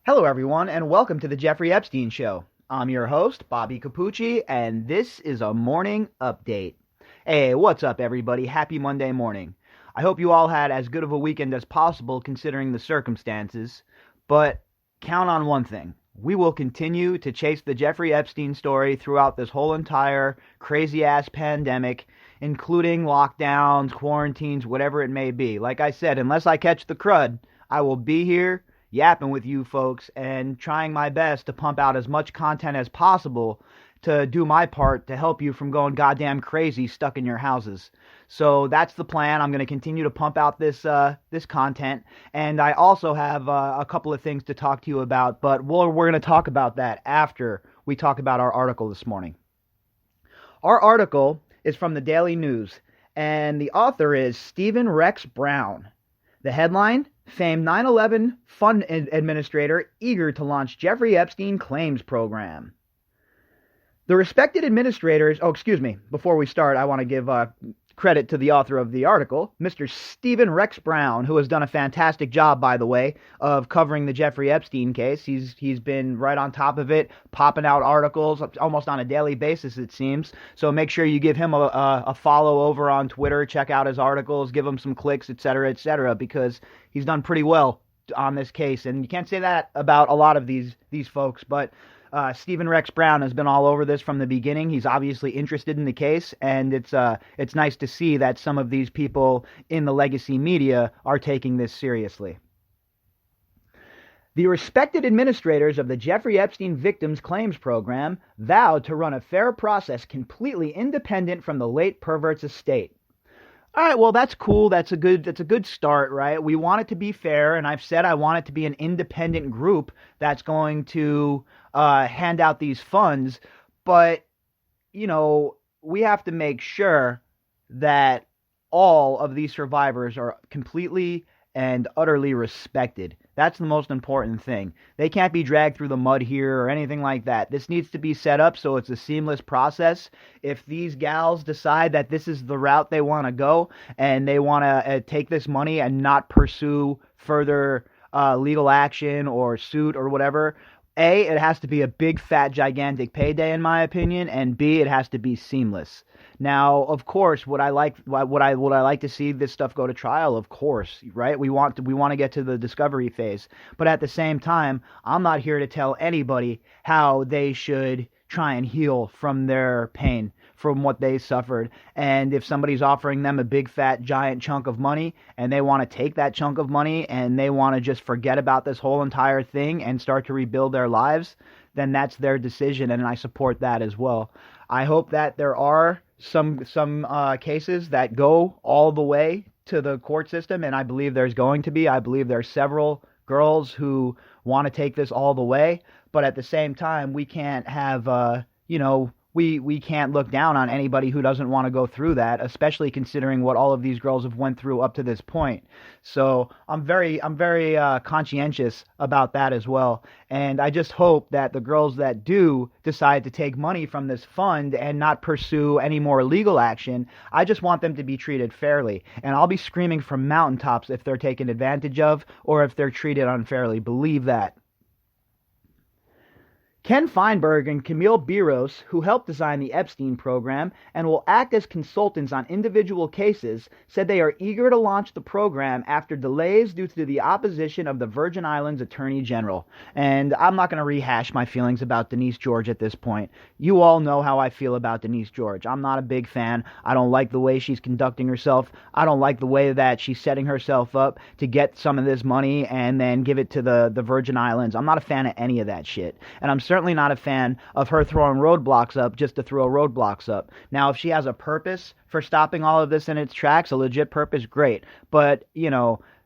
Hello, everyone, and welcome to the Jeffrey Epstein Show. I'm your host, Bobbycapucci, and this is a morning update. Hey, what's up, everybody? Happy Monday morning. I hope you all had as good of a weekend as possible considering the circumstances, but count on one thing. We will continue to chase the Jeffrey Epstein story throughout this whole entire crazy ass pandemic, including lockdowns, quarantines, whatever it may be. Like I said, unless I catch the crud, I will be here yapping with you folks and trying my best to pump out as much content as possible to do my part to help you from going goddamn crazy stuck in your houses. So that's the plan. I'm going to continue to pump out this content, and I also have a couple of things to talk to you about, but we're going to talk about that after we talk about our article this morning. Our article is from the Daily News, and the author is Stephen Rex Brown. The headline: famed 9/11 fund administrator eager to launch Jeffrey Epstein claims program. The respected administrators, before we start, I want to give credit to the author of the article, Mr. Stephen Rex Brown, who has done a fantastic job, by the way, of covering the Jeffrey Epstein case. He's been right on top of it, popping out articles almost on a daily basis, it seems. So make sure you give him a follow over on Twitter, check out his articles, give him some clicks, etc., because he's done pretty well on this case. And you can't say that about a lot of these folks, but Stephen Rex Brown has been all over this from the beginning. He's obviously interested in the case, and it's nice to see that some of these people in the legacy media are taking this seriously. The respected administrators of the Jeffrey Epstein Victims Claims Program vowed to run a fair process completely independent from the late pervert's estate. All right, well, that's cool. That's a good start, right? We want it to be fair, and I've said I want it to be an independent group that's going to hand out these funds. But, we have to make sure that all of these survivors are completely and utterly respected. That's the most important thing. They can't be dragged through the mud here or anything like that. This needs to be set up so it's a seamless process. If these gals decide that this is the route they want to go and they want to take this money and not pursue further legal action or suit or whatever, A, it has to be a big, fat, gigantic payday, in my opinion, and B, it has to be seamless. Now, of course, would I like to see this stuff go to trial? Of course, right? We want to get to the discovery phase, but at the same time, I'm not here to tell anybody how they should try and heal from their pain, from what they suffered. And if somebody's offering them a big, fat, giant chunk of money, and they want to take that chunk of money and they want to just forget about this whole entire thing and start to rebuild their lives, then that's their decision, and I support that as well. I hope that there are some cases that go all the way to the court system, and I believe there's going to be. I believe there's several girls who want to take this all the way, but at the same time, we can't have, we can't look down on anybody who doesn't want to go through that, especially considering what all of these girls have went through up to this point. So I'm very conscientious about that as well. And I just hope that the girls that do decide to take money from this fund and not pursue any more legal action, I just want them to be treated fairly. And I'll be screaming from mountaintops if they're taken advantage of or if they're treated unfairly. Believe that. Ken Feinberg and Camille Biros, who helped design the Epstein program and will act as consultants on individual cases, said they are eager to launch the program after delays due to the opposition of the Virgin Islands Attorney General. And I'm not going to rehash my feelings about Denise George at this point. You all know how I feel about Denise George. I'm not a big fan. I don't like the way she's conducting herself. I don't like the way that she's setting herself up to get some of this money and then give it to the Virgin Islands. I'm not a fan of any of that shit. And I'm certainly not a fan of her throwing roadblocks up just to throw roadblocks up. Now, if she has a purpose for stopping all of this in its tracks, a legit purpose, great. But,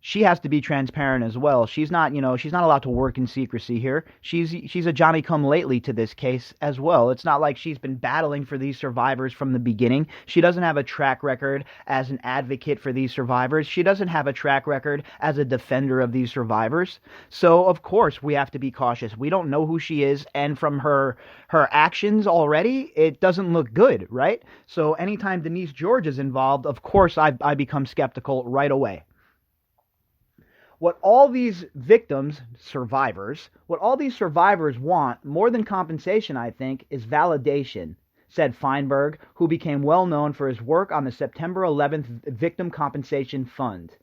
she has to be transparent as well. She's not allowed to work in secrecy here. She's a Johnny-come-lately to this case as well. It's not like she's been battling for these survivors from the beginning. She doesn't have a track record as an advocate for these survivors. She doesn't have a track record as a defender of these survivors. So, of course, we have to be cautious. We don't know who she is, and from her actions already, it doesn't look good, right? So anytime Denise George is involved, of course, I become skeptical right away. What all these victims, survivors, what all these survivors want, more than compensation, I think, is validation, said Feinberg, who became well known for his work on the September 11th Victim Compensation Fund.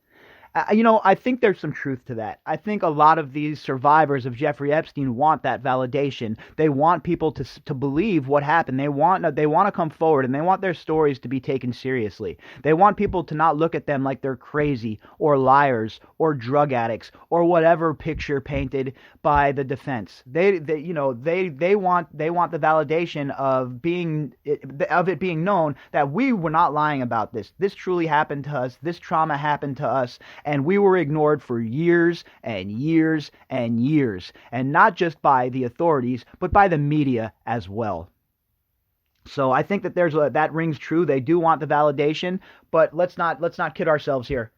I think there's some truth to that. I think a lot of these survivors of Jeffrey Epstein want that validation. They want people to believe what happened. They want to come forward, and they want their stories to be taken seriously. They want people to not look at them like they're crazy or liars or drug addicts or whatever picture painted by the defense. They want the validation of it being known that we were not lying about this. This truly happened to us. This trauma happened to us. And we were ignored for years and years and years, and not just by the authorities, but by the media as well. So I think that that rings true. They do want the validation, but let's not kid ourselves here.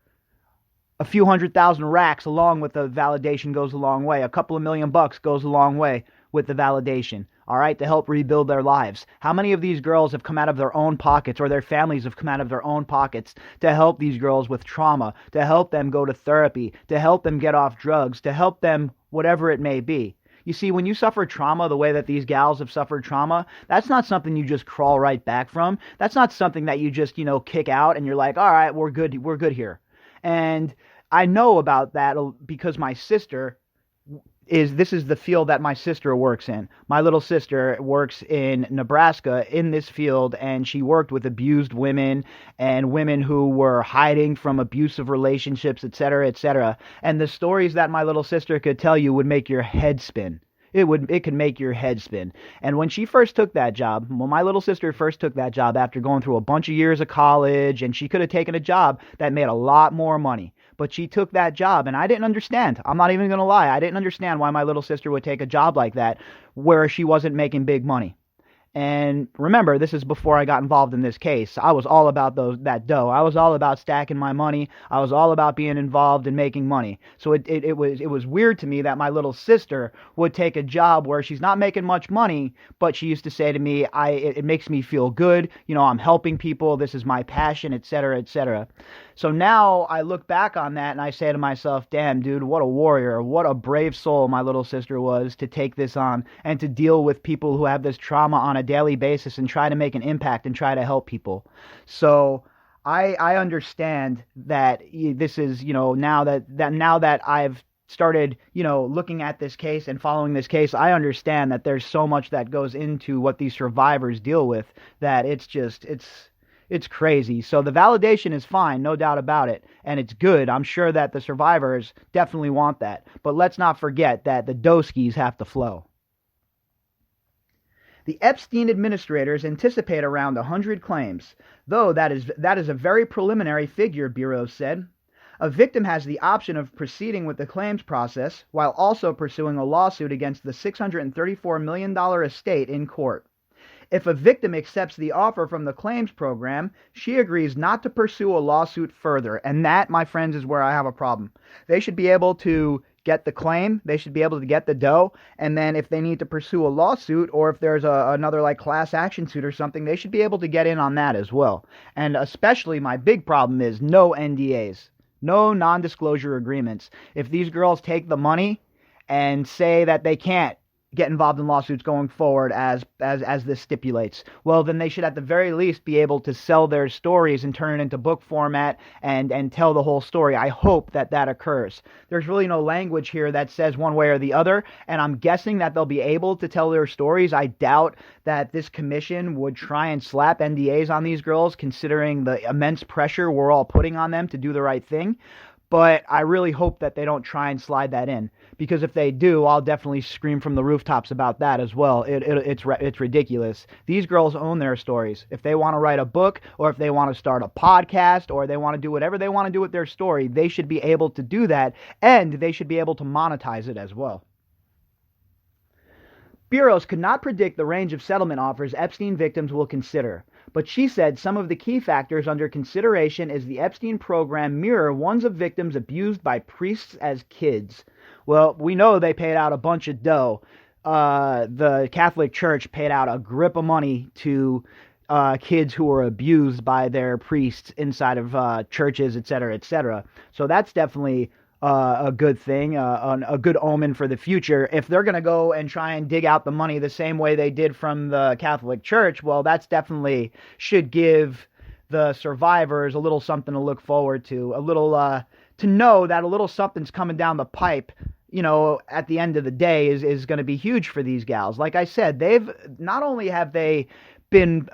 A few $100,000 racks along with the validation goes a long way. A couple of $1,000,000 goes a long way with the validation. All right, to help rebuild their lives. How many of these girls have come out of their own pockets, or their families have come out of their own pockets to help these girls with trauma, to help them go to therapy, to help them get off drugs, to help them whatever it may be? You see, when you suffer trauma the way that these gals have suffered trauma, that's not something you just crawl right back from. That's not something that you just, kick out and you're like, all right, we're good here. And I know about that because my sister this is the field that my sister works in. My little sister works in Nebraska in this field, and she worked with abused women and women who were hiding from abusive relationships, etc., etc. And the stories that my little sister could tell you would make your head spin. It could make your head spin. And when she first took that job, when my little sister first took that job after going through a bunch of years of college, and she could have taken a job that made a lot more money. But she took that job, and I didn't understand. I'm not even going to lie. I didn't understand why my little sister would take a job like that where she wasn't making big money. And remember, this is before I got involved in this case. I was all about that dough. I was all about stacking my money. I was all about being involved and making money. So it was weird to me that my little sister would take a job where she's not making much money, but she used to say to me, it makes me feel good. I'm helping people. This is my passion, etc., etc. So now I look back on that and I say to myself, damn, dude, what a warrior, what a brave soul my little sister was to take this on and to deal with people who have this trauma on a daily basis and try to make an impact and try to help people. So I understand that this is, now that I've started, looking at this case and following this case, I understand that there's so much that goes into what these survivors deal with that it's crazy. So the validation is fine, no doubt about it, and it's good. I'm sure that the survivors definitely want that. But let's not forget that the doskies have to flow. The Epstein administrators anticipate around 100 claims, though that is a very preliminary figure, Bureau said. A victim has the option of proceeding with the claims process while also pursuing a lawsuit against the $634 million estate in court. If a victim accepts the offer from the claims program, she agrees not to pursue a lawsuit further. And that, my friends, is where I have a problem. They should be able to get the claim, they should be able to get the dough, and then if they need to pursue a lawsuit or if there's another like class action suit or something, they should be able to get in on that as well. And especially my big problem is no NDAs, no non-disclosure agreements. If these girls take the money and say that they can't get involved in lawsuits going forward as this stipulates, well, then they should at the very least be able to sell their stories and turn it into book format and tell the whole story. I hope that occurs. There's really no language here that says one way or the other, and I'm guessing that they'll be able to tell their stories. I doubt that this commission would try and slap NDAs on these girls, considering the immense pressure we're all putting on them to do the right thing. But I really hope that they don't try and slide that in, because if they do, I'll definitely scream from the rooftops about that as well. It's ridiculous. These girls own their stories. If they want to write a book, or if they want to start a podcast, or they want to do whatever they want to do with their story, they should be able to do that, and they should be able to monetize it as well. Bureaus could not predict the range of settlement offers Epstein victims will consider, but she said some of the key factors under consideration is the Epstein program mirror ones of victims abused by priests as kids. Well, we know they paid out a bunch of dough. The Catholic Church paid out a grip of money to kids who were abused by their priests inside of churches, etc., etc. So that's definitely a good thing, a good omen for the future. If they're going to go and try and dig out the money the same way they did from the Catholic Church, well, that's definitely should give the survivors a little something to look forward to, a little to know that a little something's coming down the pipe. At the end of the day, is going to be huge for these gals. Like I said, they've not only have they been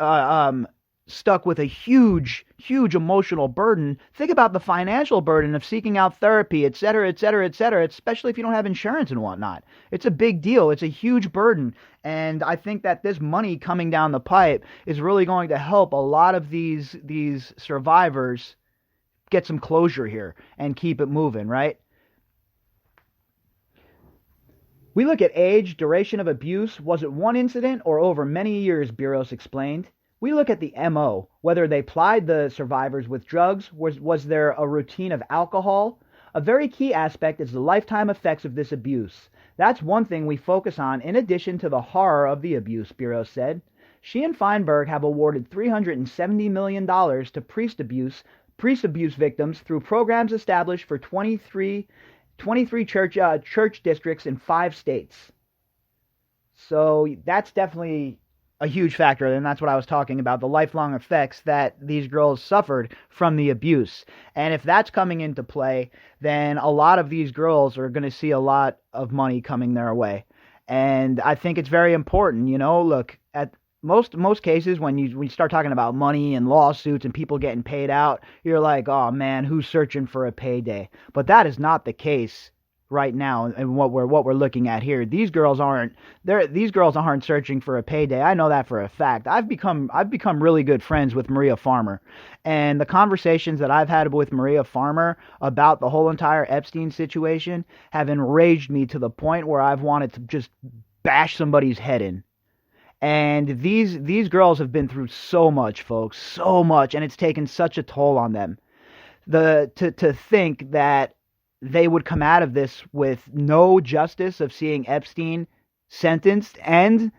stuck with a huge, huge emotional burden. Think about the financial burden of seeking out therapy, et cetera, et cetera, et cetera, especially if you don't have insurance and whatnot. It's a big deal. It's a huge burden. And I think that this money coming down the pipe is really going to help a lot of these survivors get some closure here and keep it moving, right? We look at age, duration of abuse. Was it one incident or over many years, Buros explained. We look at the MO, whether they plied the survivors with drugs, was there a routine of alcohol? A very key aspect is the lifetime effects of this abuse. That's one thing we focus on in addition to the horror of the abuse, Buros said. She and Feinberg have awarded $370 million to priest abuse victims through programs established for 23 church districts in 5 states. So that's definitely a huge factor, and that's what I was talking about, the lifelong effects that these girls suffered from the abuse. And if that's coming into play, then a lot of these girls are going to see a lot of money coming their way. And I think it's very important, look, at most cases when you start talking about money and lawsuits and people getting paid out, you're like, oh man, who's searching for a payday? But that is not the case right now, and what we're looking at here. These girls aren't searching for a payday. I know that for a fact. I've become really good friends with Maria Farmer, and the conversations that I've had with Maria Farmer about the whole entire Epstein situation have enraged me to the point where I've wanted to just bash somebody's head in. And these girls have been through so much, folks, so much, and it's taken such a toll on them. To think that they would come out of this with no justice of seeing Epstein sentenced and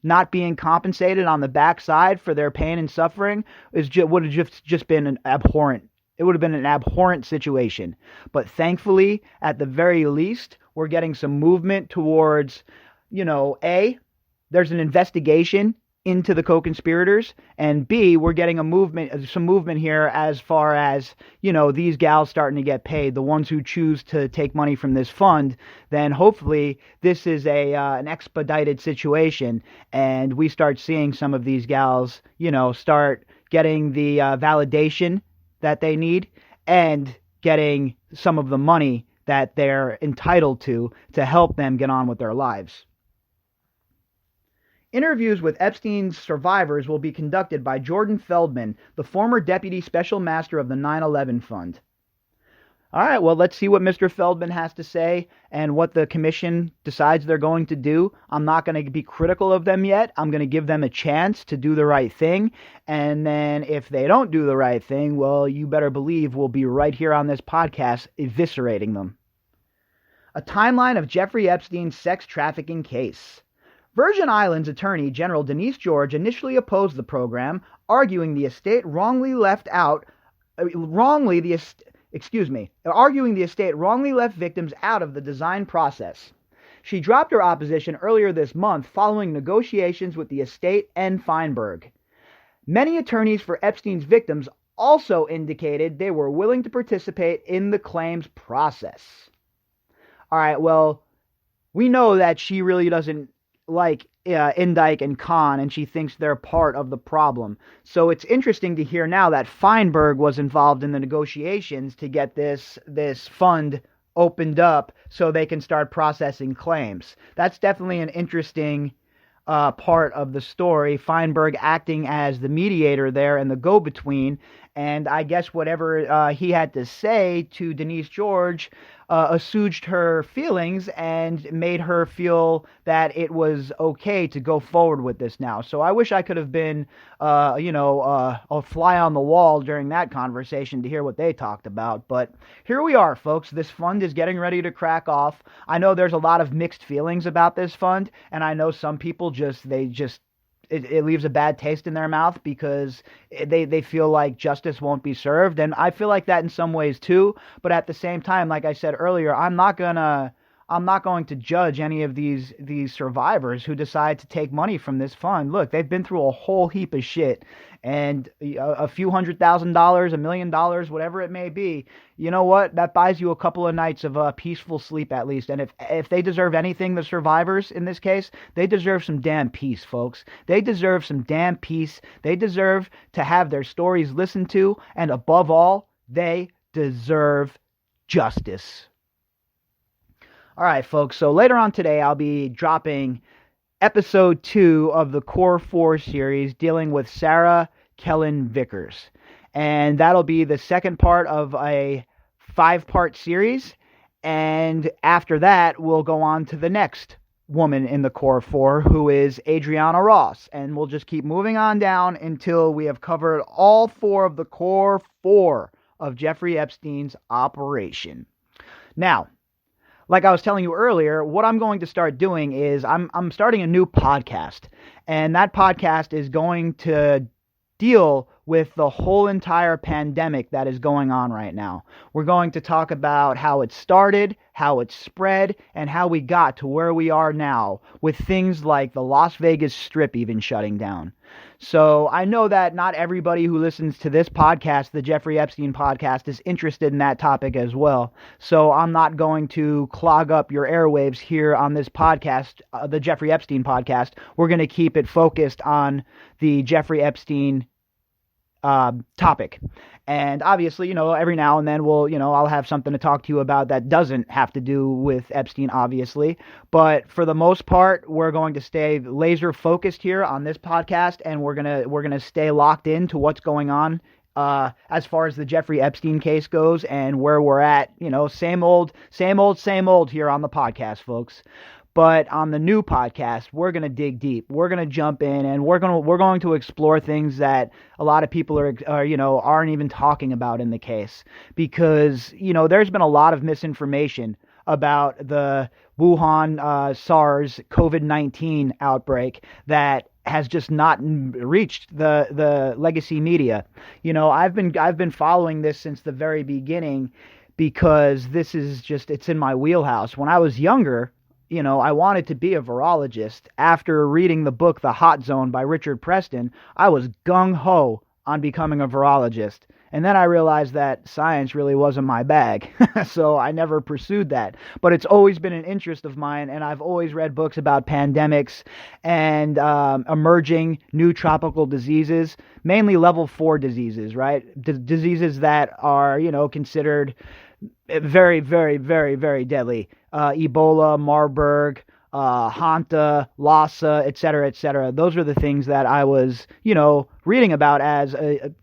not being compensated on the backside for their pain and suffering would have just been an abhorrent. It would have been an abhorrent situation. But thankfully, at the very least, we're getting some movement towards, there's an investigation into the co-conspirators, and B, we're getting some movement here as far as, these gals starting to get paid, the ones who choose to take money from this fund. Then hopefully this is an expedited situation, and we start seeing some of these gals, start getting the validation that they need and getting some of the money that they're entitled to help them get on with their lives. Interviews with Epstein's survivors will be conducted by Jordan Feldman, the former deputy special master of the 9/11 Fund. All right, well, let's see what Mr. Feldman has to say and what the commission decides they're going to do. I'm not going to be critical of them yet. I'm going to give them a chance to do the right thing. And then if they don't do the right thing, well, you better believe we'll be right here on this podcast eviscerating them. A timeline of Jeffrey Epstein's sex trafficking case. Virgin Islands Attorney General Denise George initially opposed the program, arguing the estate wrongly left victims out of the design process. She dropped her opposition earlier this month following negotiations with the estate and Feinberg. Many attorneys for Epstein's victims also indicated they were willing to participate in the claims process. All right, well, we know that she really doesn't like Indike and Khan, and she thinks they're part of the problem. So it's interesting to hear now that Feinberg was involved in the negotiations to get this fund opened up so they can start processing claims. That's definitely an interesting part of the story. Feinberg acting as the mediator there and the go-between, and I guess whatever he had to say to Denise George assuaged her feelings and made her feel that it was okay to go forward with this now. So I wish I could have been, a fly on the wall during that conversation to hear what they talked about. But here we are, folks. This fund is getting ready to crack off. I know there's a lot of mixed feelings about this fund, and I know some people it leaves a bad taste in their mouth because they feel like justice won't be served. And I feel like that in some ways too. But at the same time, like I said earlier, I'm not going to judge any of these survivors who decide to take money from this fund. Look, they've been through a whole heap of shit, and a few $100,000, $1 million, whatever it may be. You know what? That buys you a couple of nights of peaceful sleep at least. And if they deserve anything, the survivors in this case, they deserve some damn peace, folks. They deserve some damn peace. They deserve to have their stories listened to, and above all, they deserve justice. All right, folks, so later on today, I'll be dropping episode 2 of the Core 4 series dealing with Sarah Kellen Vickers. And that'll be the second part of a 5-part series. And after that, we'll go on to the next woman in the Core 4, who is Adriana Ross. And we'll just keep moving on down until we have covered all 4 of the Core 4 of Jeffrey Epstein's operation. Now, like I was telling you earlier, what I'm going to start doing is I'm starting a new podcast, and that podcast is going to deal with the whole entire pandemic that is going on right now. We're going to talk about how it started, how it spread, and how we got to where we are now, with things like the Las Vegas Strip even shutting down. So I know that not everybody who listens to this podcast, the Jeffrey Epstein podcast, is interested in that topic as well. So I'm not going to clog up your airwaves here on this podcast, the Jeffrey Epstein podcast. We're going to keep it focused on the Jeffrey Epstein topic. And obviously, every now and then I'll have something to talk to you about that doesn't have to do with Epstein, obviously. But for the most part, we're going to stay laser focused here on this podcast, and we're gonna stay locked into what's going on as far as the Jeffrey Epstein case goes, and where we're at. Same old here on the podcast, folks. But on the new podcast, we're going to dig deep. We're going to jump in, and we're going to explore things that a lot of people aren't even talking about in the case, because there's been a lot of misinformation about the Wuhan SARS COVID-19 outbreak that has just not reached the legacy media. I've been following this since the very beginning, because this is it's in my wheelhouse. When I was younger, I wanted to be a virologist. After reading the book The Hot Zone by Richard Preston, I was gung-ho on becoming a virologist. And then I realized that science really wasn't my bag, so I never pursued that. But it's always been an interest of mine, and I've always read books about pandemics and emerging new tropical diseases, mainly level 4 diseases, right? Diseases that are, considered very, very, very, very deadly. Ebola, Marburg, Hanta, Lassa, etc., etc. Those are the things that I was, reading about as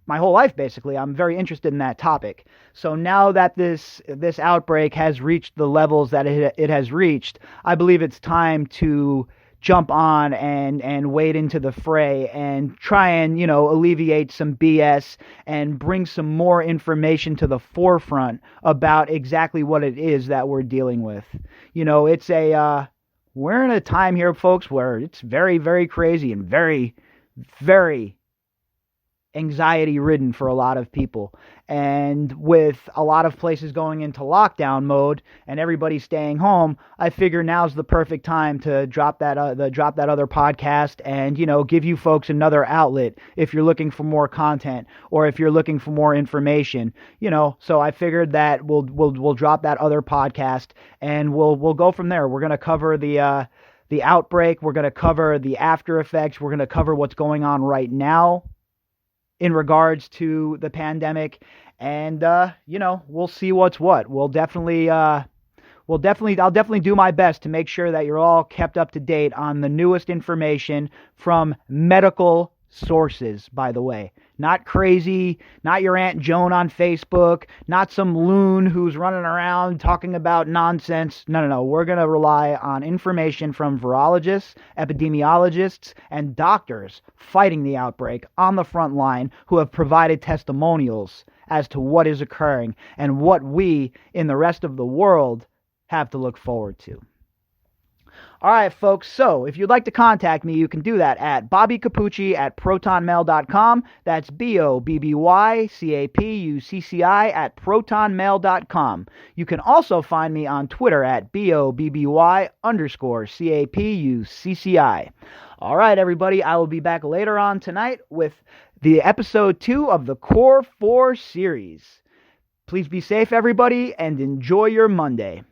my whole life, basically. I'm very interested in that topic. So now that this outbreak has reached the levels that it has reached, I believe it's time to jump on and wade into the fray and try and, alleviate some BS and bring some more information to the forefront about exactly what it is that we're dealing with. We're in a time here, folks, where it's very, very crazy and very, very anxiety-ridden for a lot of people. And with a lot of places going into lockdown mode and everybody staying home, I figure now's the perfect time to drop that other podcast and, give you folks another outlet if you're looking for more content or if you're looking for more information. So I figured that we'll drop that other podcast and we'll go from there. We're going to cover the outbreak. We're going to cover the after effects. We're going to cover what's going on right now in regards to the pandemic, and we'll see what's what. I'll definitely do my best to make sure that you're all kept up to date on the newest information from medical sources, by the way. Not crazy, not your Aunt Joan on Facebook, not some loon who's running around talking about nonsense. No. We're going to rely on information from virologists, epidemiologists, and doctors fighting the outbreak on the front line who have provided testimonials as to what is occurring and what we in the rest of the world have to look forward to. All right, folks. So if you'd like to contact me, you can do that at bobbycapucci@protonmail.com. That's BOBBYCAPUCCI@protonmail.com. You can also find me on Twitter at BOBBY_CAPUCCI. All right, everybody. I will be back later on tonight with the episode 2 of the Core 4 series. Please be safe, everybody, and enjoy your Monday.